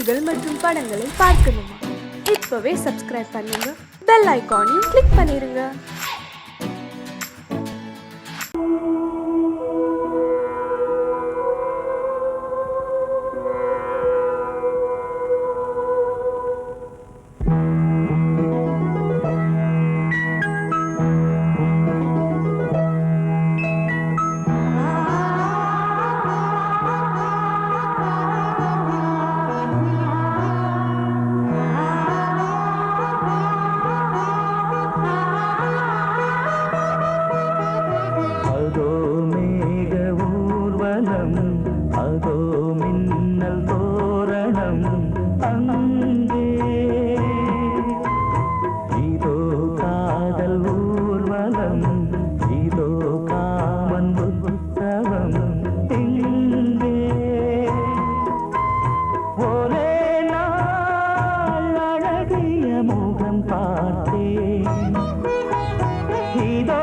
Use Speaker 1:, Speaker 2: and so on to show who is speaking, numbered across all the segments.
Speaker 1: செய்திகள் மற்றும் படங்களை பார்க்கணுமா? இப்பவே சப்ஸ்கிரைப் பண்ணுங்க, பெல் ஐகானையும் கிளிக் பண்ணிருங்க.
Speaker 2: அதோ மின்னல் தோரணம் அங்கே, இதோ காதல் ஊர்வலம், இதோ காமன் உற்சவம் இங்கே. ஒரே நாள் அழகிய முகம் பார்த்தேன், இதோ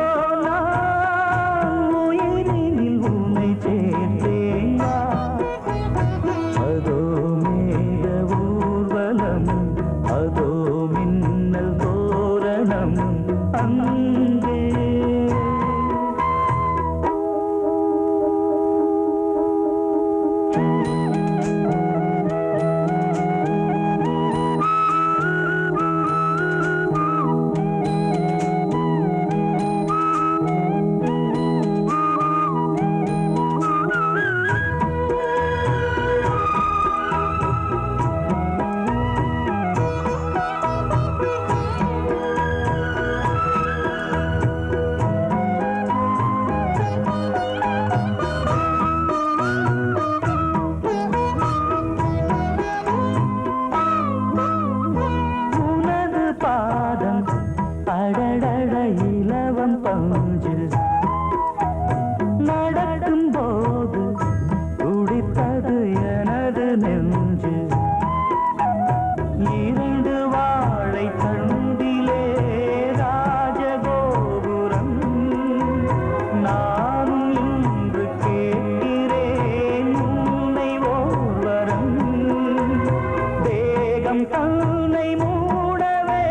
Speaker 2: இலவம் பஞ்சில் நடக்கும் போது துடித்தது எனது நெஞ்சு. இரண்டு வாழை தண்டிலே ராஜகோபுரம், நானும் இன்று கேட்கிறேன் உன்னை ஓர்வரம். தேகம் தன்னை மூடவே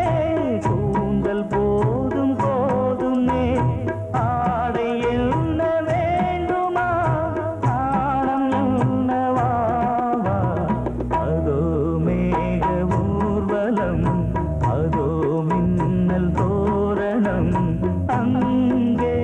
Speaker 2: கூந்தல் போதும் போதுமே, ஆடை என்ன வேண்டுமா, ஆடம் என்னவாவா. அதோ மேக ஊர்வலம், அதோ மின்னல் தோரணம் அங்கே.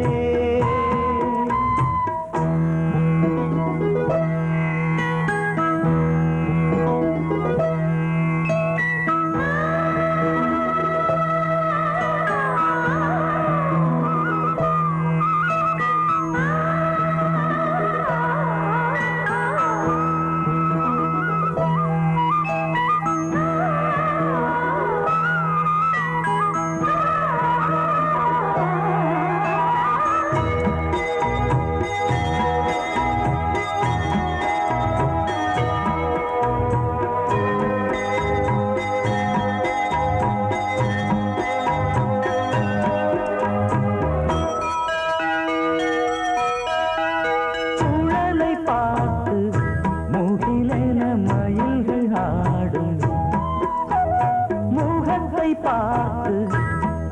Speaker 2: பார்த்து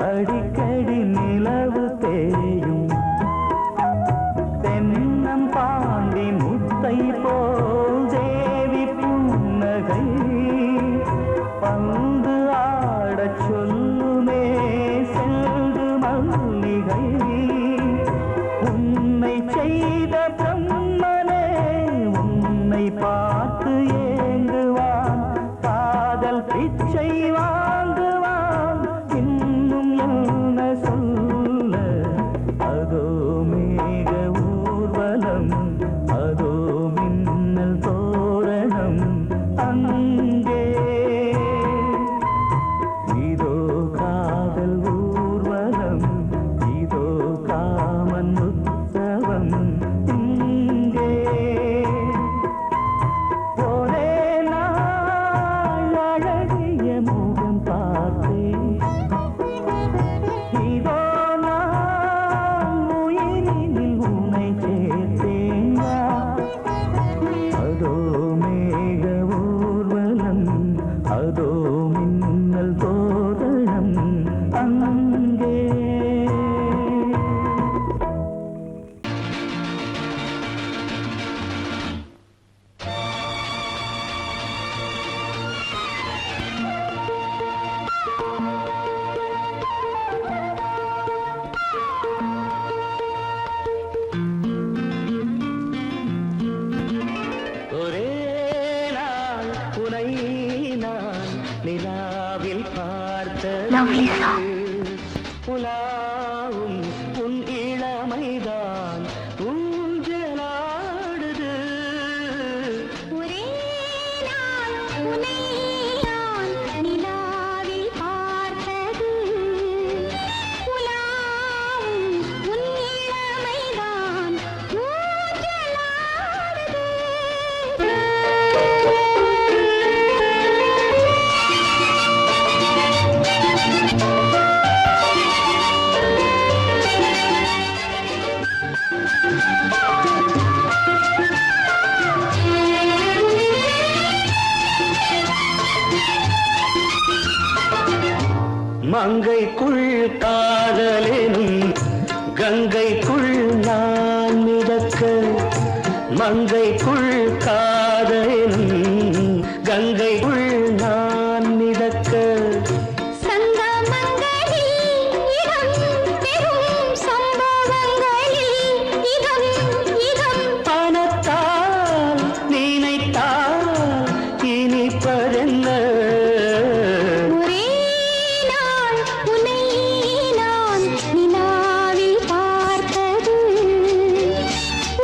Speaker 2: அடிக்கடி நிலவு தேயும், தென்னம் பாண்டி முத்தை போல் தேவி புன்னகை. பந்து ஆடச் சொல்லுமே செல்து மல்லிகை, உன்னை செய்த பிரம்மனே உன்னை பார்த்து ஏங்குவான், காதல் பிச்சை வாங்குவான், இன்னும் என்ன சொல்ல. அதோ மேக ஊர்வலம், அதோ மின்னல் தோரணம் அங்கே, இதோ காதல் ஊர்வலம், இதோ காமன் உற்சவம் இங்கே. ஒரே நாள் அழகிய முகம் பார்த்தேன், இதோ நான் உயிரினில் உன்னை சேர்த்தேன். அதோ மேக ஊர்வலம். நிலாவில் பார்த்தது உலாவும் உன் இளமைதான் ஊஞ்சலாடுது.
Speaker 3: ஒரே நாள் உன்னை நான் நிலாவில் பார்த்தது உலாவும் உன் இளமைதான் ஊஞ்சலாடுது.
Speaker 2: மங்கைக்குள் காதலெனும் கங்கைக்குள் நான் மிதக்க, மங்கைக்குள் காதலெனும் கங்கைக்குள் நான் மிதக்க.
Speaker 3: சங்கமங்களில் இடம் பெறும் சம்பவங்களில் இதம் இதம்
Speaker 2: பணத்தால் நினைத்தால் இனிப்பதென்ன.
Speaker 3: ஒரே நாள் உன்னை நான் நிலாவில் பார்த்தது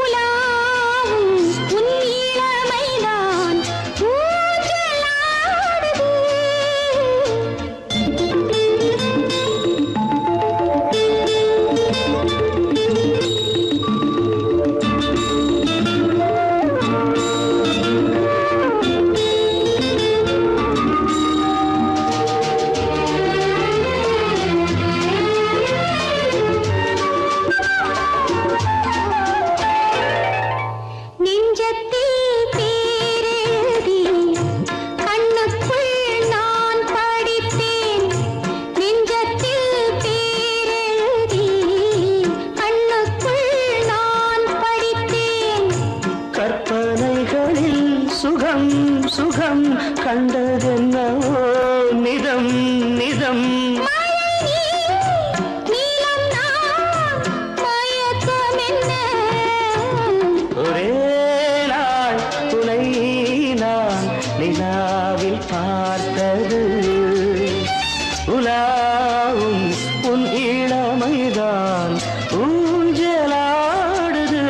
Speaker 3: உலாவும் உன் இளமைதான் ஊஞ்சலாடுது. நெஞ்சத்தில் பேரெழுதி கண்ணுக்குள் நான் படித்தேன். நெஞ்சத்தில் பேரெழுதி கண்ணுக்குள் நான் படித்தேன்.
Speaker 2: கற்பனைகளில் சுகம் சுகம் கண்டதென்னவோ நிதம் நிதம்.
Speaker 3: மழை நீலம் நான் மயக்கம் என்ன.
Speaker 2: ஒரே நாள் துணை நான் நிலாவில் பார்த்தது உலாவும் உன் இளமைதான் ஊஞ்சலாடுது.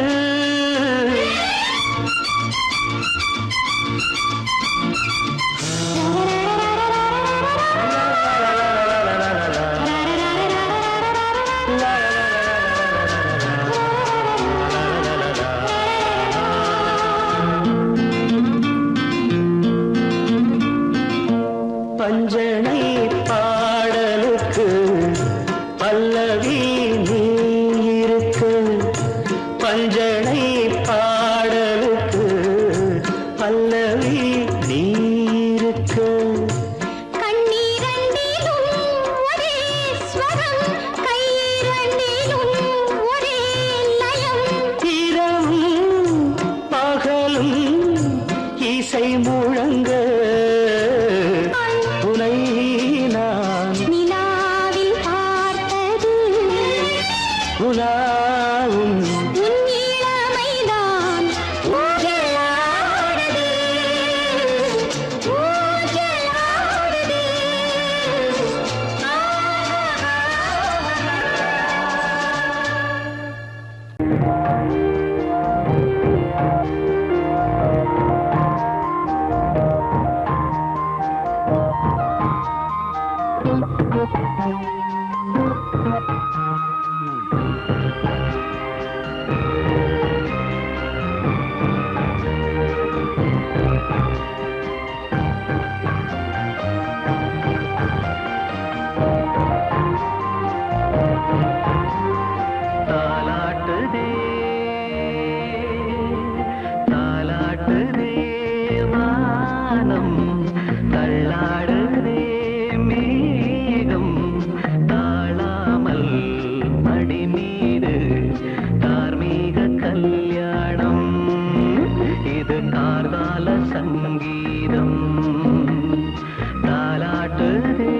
Speaker 2: பஞ்சனை பாடலுக்கு பல்லவி நீ இருக்கு, பஞ்சனை பாடலுக்கு பல்லவி நீ இருக்கு.
Speaker 3: கண்ணீரண்டிலும் ஒரே ஸ்வரம் கையிரண்டிலும் ஒரே லயம்.
Speaker 2: இரவும் பகலும் இசை முழங்க உனை நான்
Speaker 3: நிலாவில் பார்த்தது
Speaker 2: உலாவும்
Speaker 3: உன் இளமைதான் ஊஞ்சலாடுது ஊஞ்சலாடுது.
Speaker 2: தாலாட்டுதே தாலாட்டுதே வானம், தள்ளாடுதே மேகம், தாழாமல் மடி மீது தார்மீக கல்யாணம். இது கார்கால சங்கீதம் தாலாட்டுதே.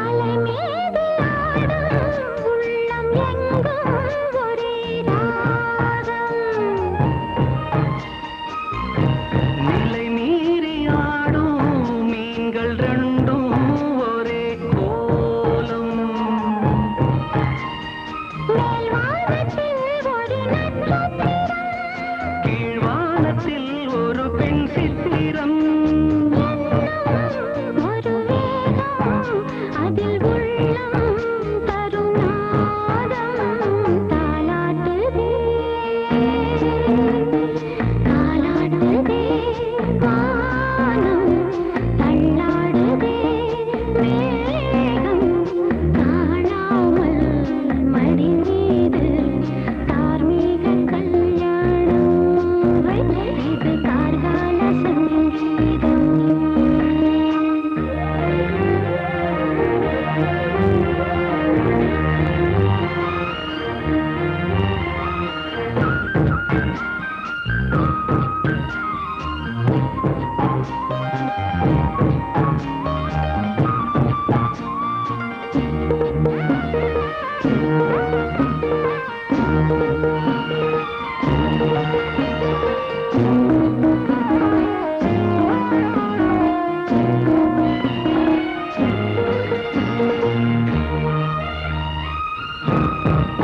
Speaker 3: அலை மீது ஆடும் உள்ளம் எங்கும் ஒரே ராகம்.
Speaker 2: நிலை மீறி ஆடும் மீன்கள் ரெண்டும் ஒரே கோலம்.
Speaker 3: மேல் வானத்தில் ஒரு நட்சத்திரம்,
Speaker 2: கீழ்வானத்தில் ஒரு பெண் சித்திரம்.
Speaker 3: ஒரு வேகம் அதில் உள்ளம் தருநாதம் தாலாட்டுதே தாலாட்டுதே வானம் தள்ளாடுதே மேகம் காணாமல் மடி மீது தார்மீக கல்யாணம். இது கார்கால சங்கீதம்.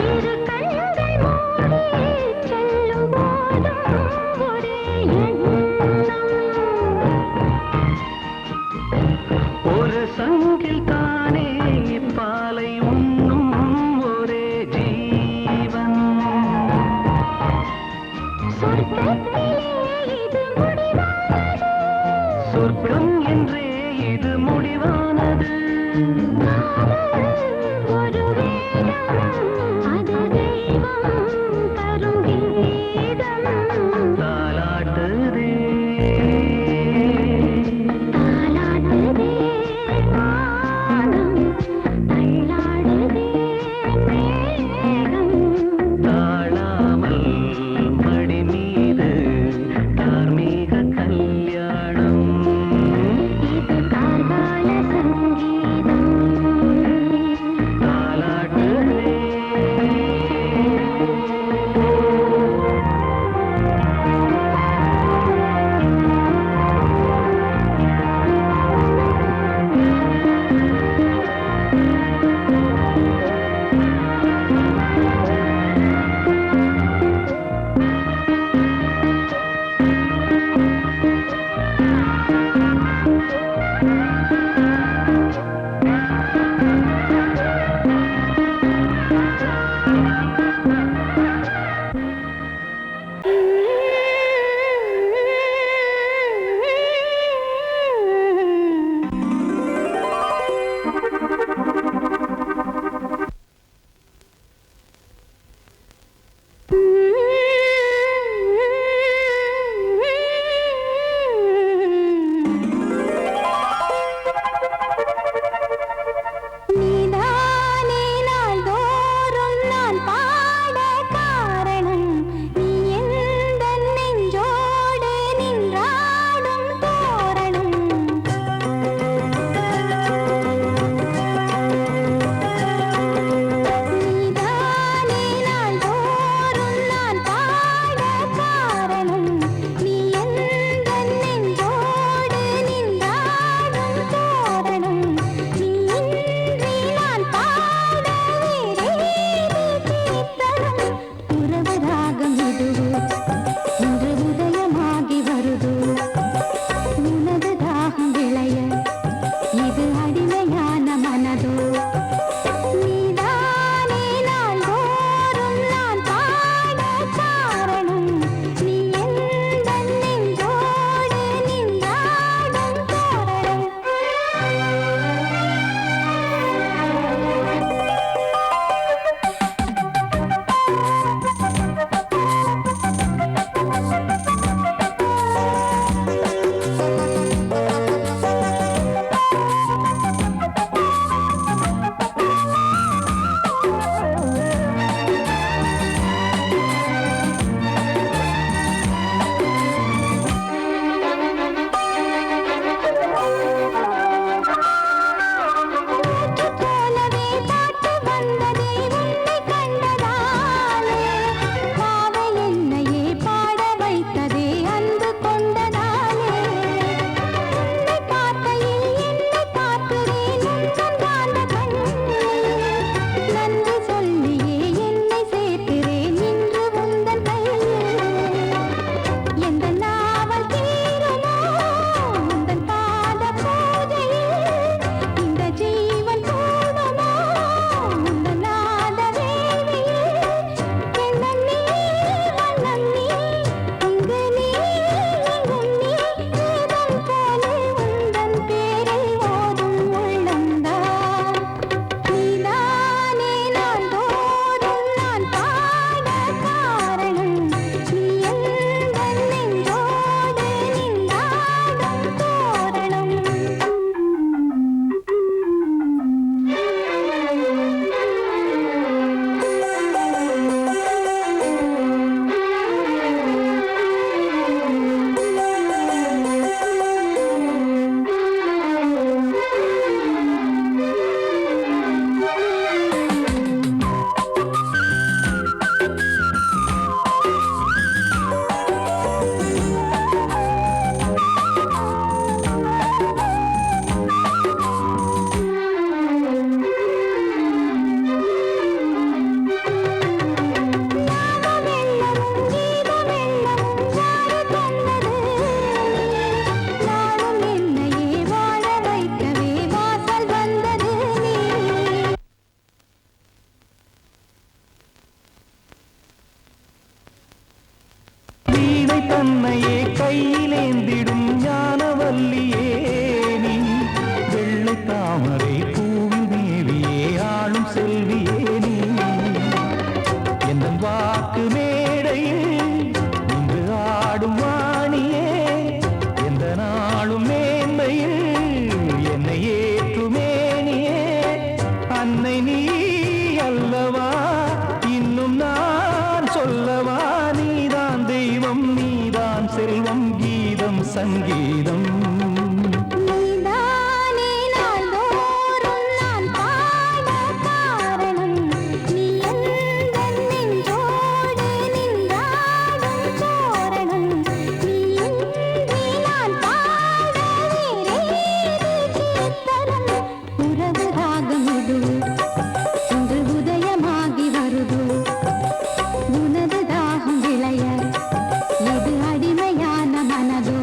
Speaker 3: இரு கண்கள் மூடி செல்லும் போதும் ஒரே எண்ணம்.
Speaker 2: ஒரு சங்கில் தானே பாலை உண்ணும் ஒரே ஜீவன்.
Speaker 3: சொர்க்கத்திலே இது முடிவானது.
Speaker 2: சொர்க்கம் என்றே இது முடிவானது.
Speaker 3: ஒரு வேகம் அது தெய்வம் தரும் கீதம்.
Speaker 2: தாலாட்டுதே
Speaker 3: தாலாட்டுதே வானம் தள்ளாடுதே மேகம்.
Speaker 2: தாழாமல் மடி மீது தார்மீக கல்யாணம்.
Speaker 3: இது கார்கால சங்கீதம்.
Speaker 2: தாலாட்டுதே
Speaker 4: அன்னை நீ அல்லவா இன்னும் நான் சொல்லவா நீதான் தெய்வம் நீதான் செல்வம் கீதம் சங்கீதம்
Speaker 3: நீதானே நாள்தோறும் நான் பாட காரணம் நீ எந்தன் நெஞ்சோடு நின்றாடும் சோரணம் நீ இன்றி நான் பாட வேறேது கீர்த்தனம் உறவு ராகம் இது இன்று உதயமாகி வருது உனது தாகம் விளைய இது அடிமையான மனதோ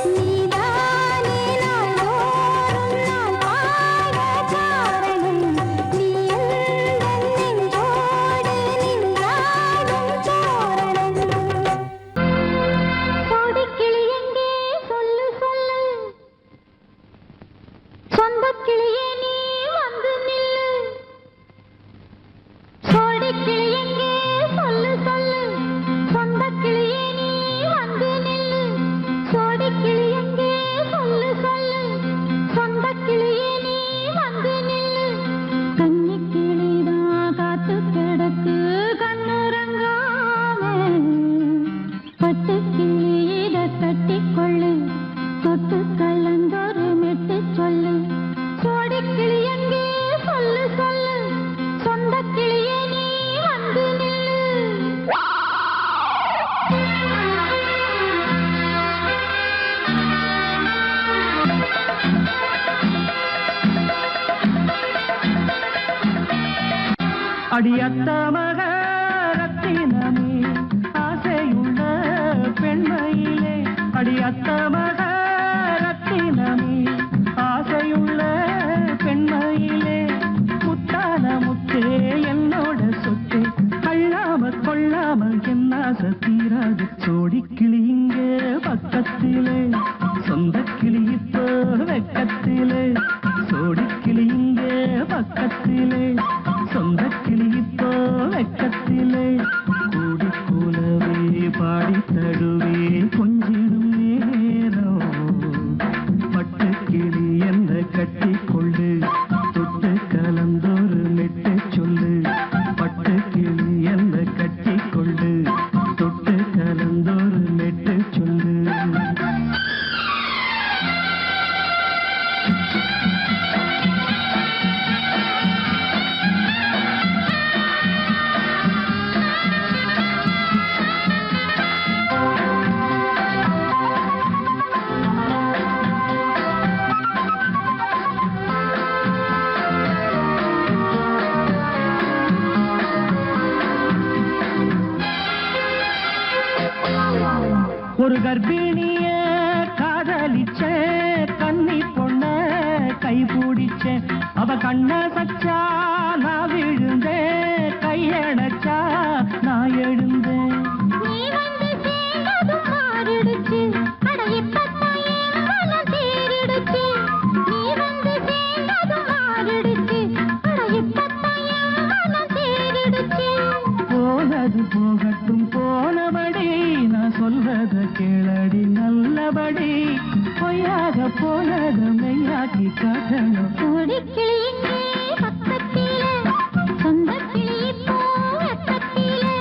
Speaker 3: நீதானே நாள்தோறும் நான் பாட காரணம் நீ எந்தன் நெஞ்சோடு நின்றாடும் சோரணம் கோடிக்கிளி எங்கே சொல்லு சொல்லு சொந்தக் கிளியே நீ வந்து நில்லு கோடிக்கிளி எங்கே சொல்லு சொல்லு சொந்தக் கிளியே நீ வந்து நில்லு கோடிக்கிளி எங்கே சொல்லு சொல்லு சொந்தக் கிளியே நீ வந்து நில்லு கன்னிக் கிளிதான் காத்து கிடக்கு கண்ணுறங்காம பட்டு கிளி இத கட்டிக்கொள்ளு தொட்டு கலந்தொரு மெட்டு சொல்லு கோடிக்கிளி எங்கே சொல்லு சொல்லு சொந்தக் கிளியே நீ வந்து நில்லு
Speaker 4: அடியத்த மகரத்தினமே ஆசையுள்ள பெண்மையிலே அடியத்த மகரத்தினமே ஆசையுள்ள பெண்மையிலே முத்தான முத்தே என்னோட சொத்தே அள்ளாம கொள்ளாம என்ன தீராது சோடிக்கிளி இங்கே பக்கத்திலே சொந்தக் கிளி இப்போ வெக்கத்திலே சோடிக்கிளி இங்கே பக்கத்திலே சொந்தக் கிளி இப்போ வெக்கத்திலே கூடி கூலவே பாடி தடுவே கொஞ்சிடும் நேரம் பட்டு கிளி என்ன கட்டி கொள்ளு தொட்டு கலந்தொரு மெட்டு சொல்லு பட்டு கிளி என்ன கட்டி கொள்ளு தொட்டு கலந்தொரு மெட்டு சொல்லு ஒரு கர்ப்பிணிய காதலிச்ச கன்னி பொண்ண கை பிடிச்ச அவ கண்ண சச்சா நான் விழுந்தேன் கையடைச்சா நான் எழுந்தேன்
Speaker 3: நீ வந்து சேர்ந்ததும் மாறிடுச்சு அட இப்பத்தான் என் மனம் தேறிடுச்சு நீ வந்து சேர்ந்ததும் மாறிடுச்சு அட இப்பத்தான் என் மனம் தேறிடுச்சு
Speaker 4: போனது போகட்டும் போனபடி நான் சொல்றத கேளடி நல்லபடி பொய்யாக போனது மெய்யாக்கி காட்டணும்
Speaker 3: கோடிக்கிளி இங்கே பக்கத்திலே சொந்தக் கிளி இப்போ வெக்கத்திலே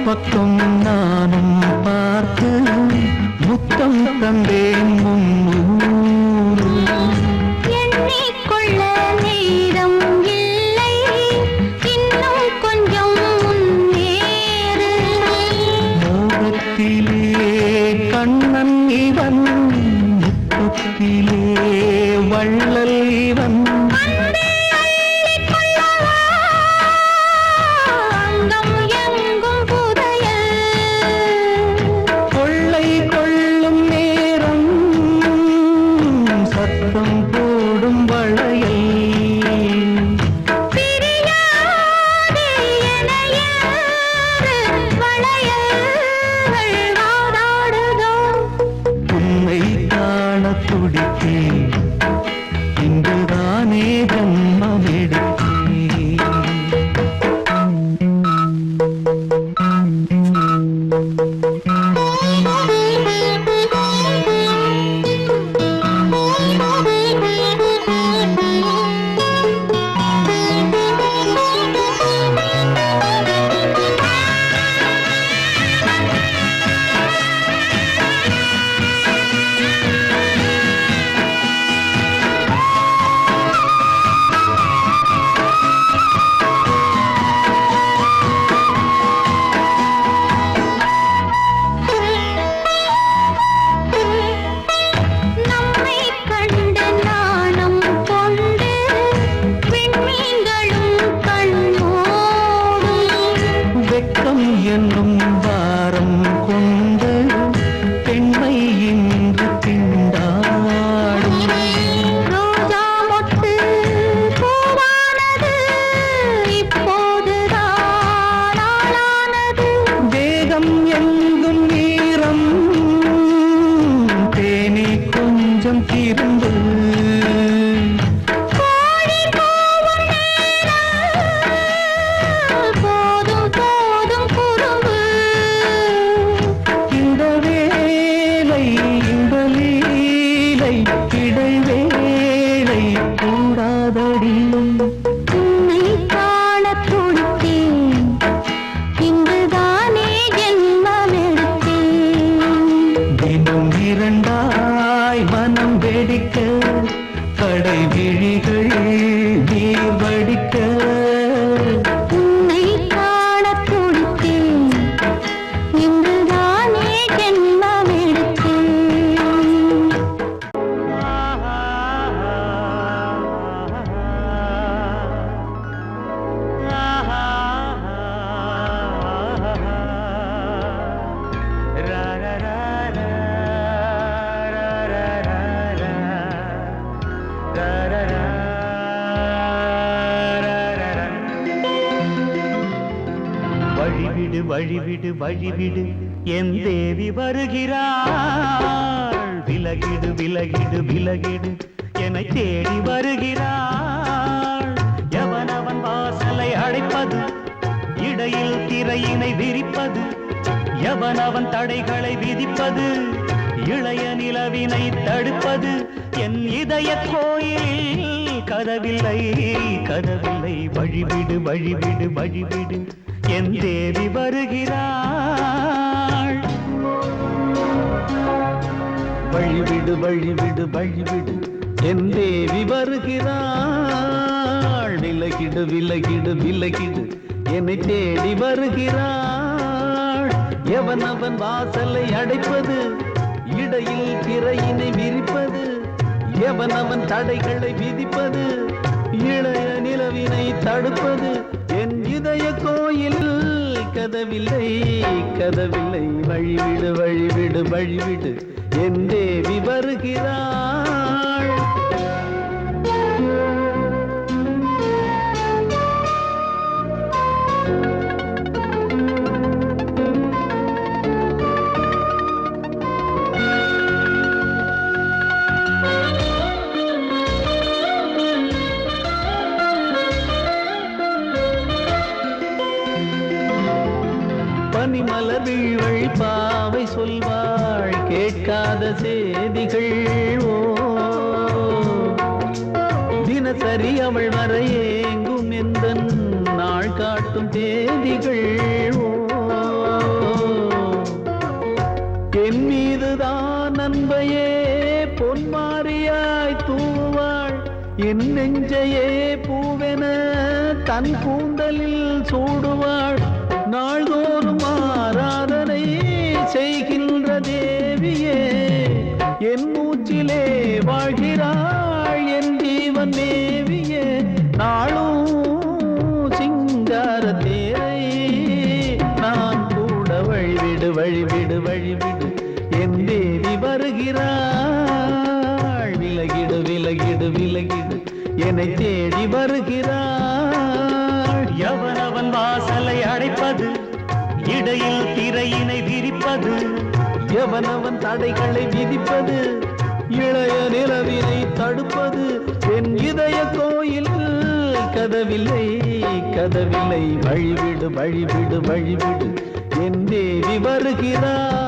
Speaker 4: பக்கம் நானும் பார்த்து முத்தம் தந்தேன் முன்னூறு.
Speaker 3: எண்ணிக்கொள்ள நேரம் இல்லை இன்னும் கொஞ்சம் முன்னூறு.
Speaker 4: முத்தத்திலே வள்ளல் இவன்
Speaker 3: அங்கம் எங்கும் புதையல்
Speaker 4: கொள்ளை கொள்ளும் நேரம் சத்தம் போடும் வளையல்
Speaker 3: பிரியாதே எனையாறு வளையல்கள் வாதாடுதோ
Speaker 4: உன்னை காண துடித்தேன் இங்குதானே ஜன்மம் எடுத்தேன்
Speaker 3: நம்மை கண்டு நாணம் கொண்டு விண்மீன்களும் கண்ணோடும்
Speaker 4: வெட்கம் என்னும் வாரம் கொண்டு பெண்மை இன்று திண்டாடும்
Speaker 3: ரோஜா மொட்டு பூவானது இப்போதுதான் ஆளானது
Speaker 4: வேகம் எங்கும் நீரம் தேனி கொஞ்சம் திருந்து
Speaker 3: கோழி கூவும் நேரம் போதும் போதும் குறும்பு
Speaker 4: இந்த வேலை இந்த லீலை இடைவேளை கூடாதடியும்
Speaker 3: உன்னை காண துடித்தேன் இங்குதானே ஜென்மம் எடுத்தேன்
Speaker 4: தினம் இரண்டாய் மனம் வெடிக்க கடை விழிகள் நீர் வடிக்க
Speaker 3: உன்னை காண துடித்தேன் இங்குதானே ஜென்மம் எடுத்தேன்
Speaker 4: வழிவிடு வழிவிடு வழிவிடு என் தேவி வருகிறாள் விலகிடு விலகிடு விலகிடு என்னை தேடி வருகிறாள் எவனவன் வாசலை அடைப்பது இடையில் திரையினை விரிப்பது எவனவன் தடைகளை விதிப்பது இளைய நிலவினை தடுப்பது என் இதய கோயிலில் கதவில்லை கதவில்லை வழிவிடு வழிவிடு வழிவிடு என் தேவி வருகிறாள் வழிவிடு வழிவிடு வழிவிடு என் தேவி வருகிறாள் விலகிடு விலகிடு விலகிடு என்னை தேடி வருகிறாள் எவனவன் வாசலை அடைப்பது இடையில் திரையினை விரிப்பது எவனவன் தடைகளை விதிப்பது இளைய நிலவினை தடுப்பது என் இதய கோயில் கதவில்லை கதவில்லை வழிவிடு வழிவிடு வழிவிடு என் தேவி வருகிறாள் பனிமலர் வீழ்வழி பாவை சொல்வாள் கேட்காத செய்திகள் ஓ தினசரி அவள் வர ஏங்கும் எந்த நாள் காட்டும் தேதிகள் ஓ என் மீதுதான் அன்பையே பொன்மாரியாய் தூவாள் என் நெஞ்சையே பூவென தன் கூந்தலில் சூடுவாள் நாள்தோறும் ஆராதனை செய்கின்ற தேவியே என் வருகிறாள். விலகிடு விலகிடு விலகிடு என்னை தேடி வருகிறாள்.
Speaker 2: எவனவன் வாசலை அடைப்பது, இடையில் திரையினை விரிப்பது,
Speaker 4: எவனவன் தடைகளை விதிப்பது, இளைய நிலவினை தடுப்பது. என் இதய கோயில் கதவில்லை கதவில்லை. வழிவிடு வழிவிடு வழிவிடு என் தேவி வருகிறாள்.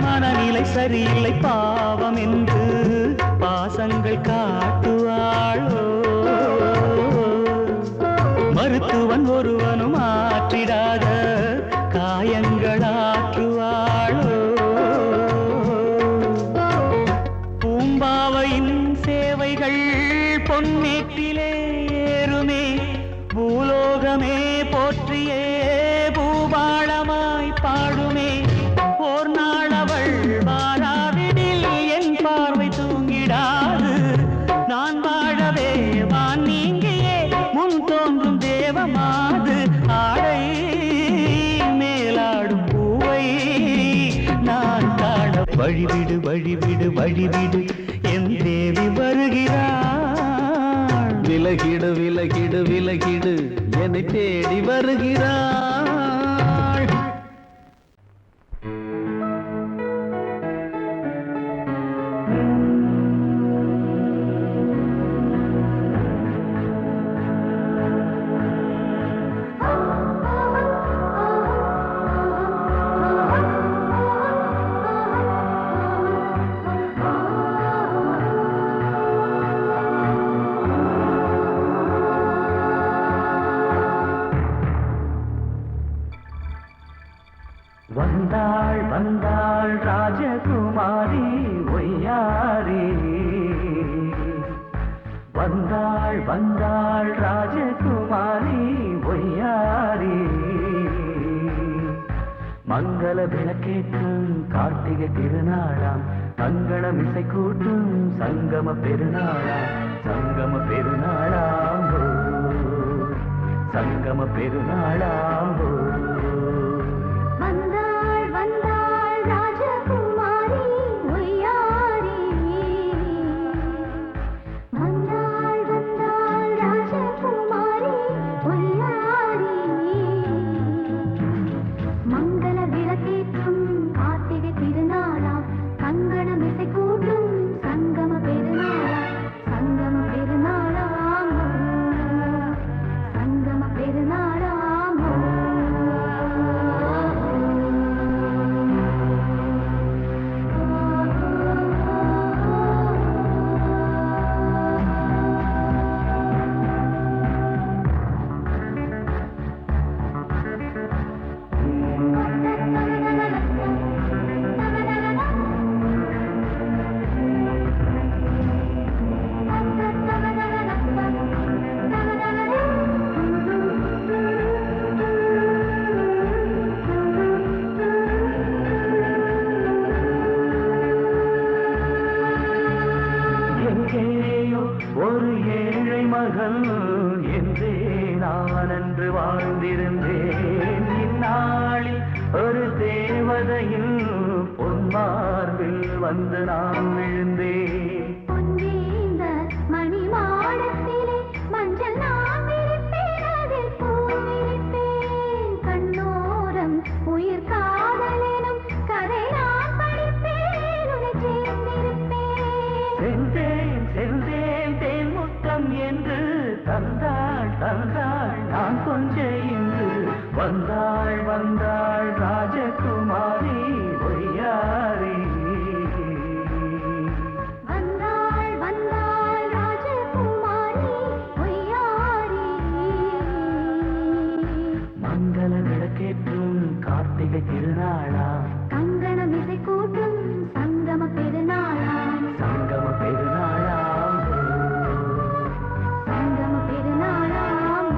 Speaker 2: மனநிலை சரியில்லை பாவம் என்று பாசங்கள் காட்டுவாளோ. மருத்துவன் ஒருவனும் ஆற்றிடாத காயங்களாற்றுவாளோ. பூம்பாவையின் சேவைகள் பொன்னேற்றிலே ஏறுமே, பூலோகமே போற்றியே பூபாளமாய் பாடுமே. ஓர் நாள் அவள் வாராவிடில் என் பார்வை தூங்கிடாது. நான் வாழவே வான் நீங்கியே முன் தோன்றும் தேவமாது. ஆடை மேலாடும் பூவை நான் காண வழிவிடு வழிவிடு வழிவிடு என் தேவி வருகிறாள்.
Speaker 4: விலகிடு விலகிடு விலகிடு என்னை தேடி வருகிறாள்.
Speaker 2: வந்தாள் வந்தாள் ராஜகுமாரி ஒய்யாரி. வந்தாள் வந்தாள் ராஜகுமாரி ஒய்யாரி. மங்கள விளக்கேற்றும் கார்த்திகை திருநாளாம், மங்களம் இசை கூட்டும் சங்கம பெருநாளாம். சங்கம பெருநாளாம் ஹோ, சங்கம பெருநாளாம் ஹோ.
Speaker 3: வந்தாள் வந்தாள் ராஜகுமாரி ஒய்யாரி. வந்தாள் வந்தாள் ராஜகுமாரி ஒய்யாரி. மங்கள விளக்கேற்றும் கார்த்திகை திருநாளாம், கங்கணம் இசை கூட்டும் சங்கம பெருநாளாம். சங்கம பெருநாளாம் சங்கம பெருநாளாம்.
Speaker 2: எங்கேயோ ஒரு ஏழை மகள் என்றே நான் அன்று வாழ்ந்திருந்தேன். இந்நாளில் ஒரு தேவதையில் பொன்மார்பில் வந்து நான் விழுந்தேன்.
Speaker 3: பொன்னேந்த மணிமாடத்திலே மஞ்சள் நான் விரிப்பேன், அதில் பூ விரிப்பேன். கண்ணோரம் உயிர் காதலெனும் கதை நான் படிப்பேன், உன்னை சேர்ந்திருப்பேன்.
Speaker 2: சென்றேன் சென்றேன் தேன் முத்தம் என்று தந்தாள் தந்தாள் நான் கொஞ்ச இன்று. வந்தாள் வந்தாள் ராஜகுமாரி ஒய்யாரி.
Speaker 3: வந்தாள் வந்தாள் ராஜகுமாரி ஒய்யாரி.
Speaker 2: மங்கள விளக்கேற்றும் கார்த்திகை திருநாளாம்,
Speaker 3: கங்கணம் இசை கூட்டும் சங்கம பெருநாளாம்.
Speaker 2: சங்கம பெருநாளாம்
Speaker 3: சங்கம பெருநாளாம்.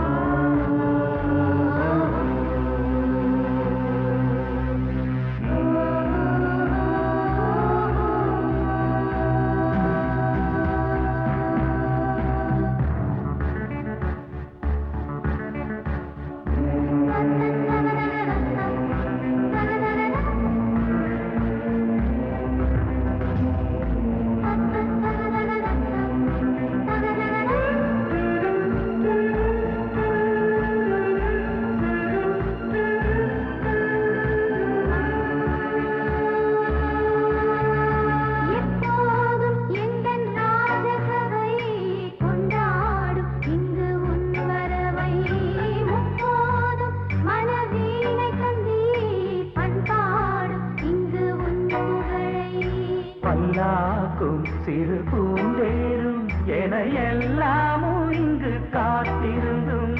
Speaker 2: சிறு பூந்தேரும் என எல்லாமும் இங்கு காத்திருந்தும்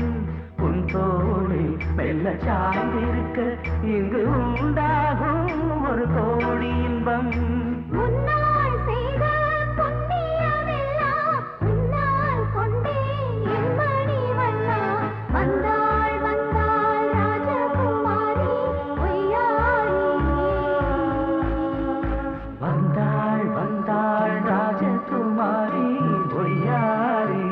Speaker 2: உன் தோளில் மெல்ல சாய்ந்திருக்க இங்கு உண்டாகும் ஒரு கோடி இன்பம்.
Speaker 3: முன்னால் செய்த புண்ணியமெல்லாம் உன்னால் கொண்டேன் என் மணி வண்ணா. வந்தாள் வந்தாள் ராஜகுமாரி பொய்யாரி.
Speaker 2: வந்தாள் வந்தாள் ராஜகுமாரி பொய்யாரி.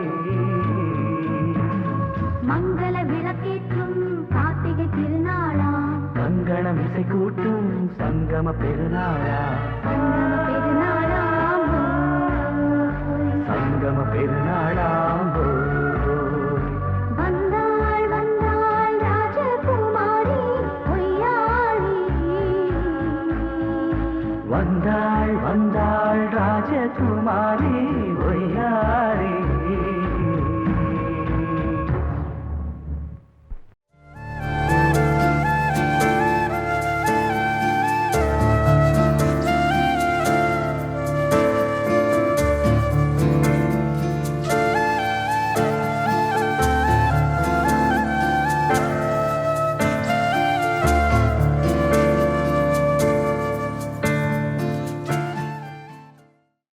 Speaker 3: மங்கள விளக்கேற்றும் கார்த்திகை திருநாளாம்.
Speaker 2: கங்கணம் இசை கூட்டும் சங்கம பெருநாளா.
Speaker 3: சங்கம பெருநாளாம் ஓய்.
Speaker 2: சங்கம பெருநாளாம் ஓய்.
Speaker 3: வந்தாள் வந்தாள் ராஜகுமாரி பொய்யாரி.
Speaker 2: வந்தாள் வந்தாள் ராஜகுமாரி பொய்யாரி.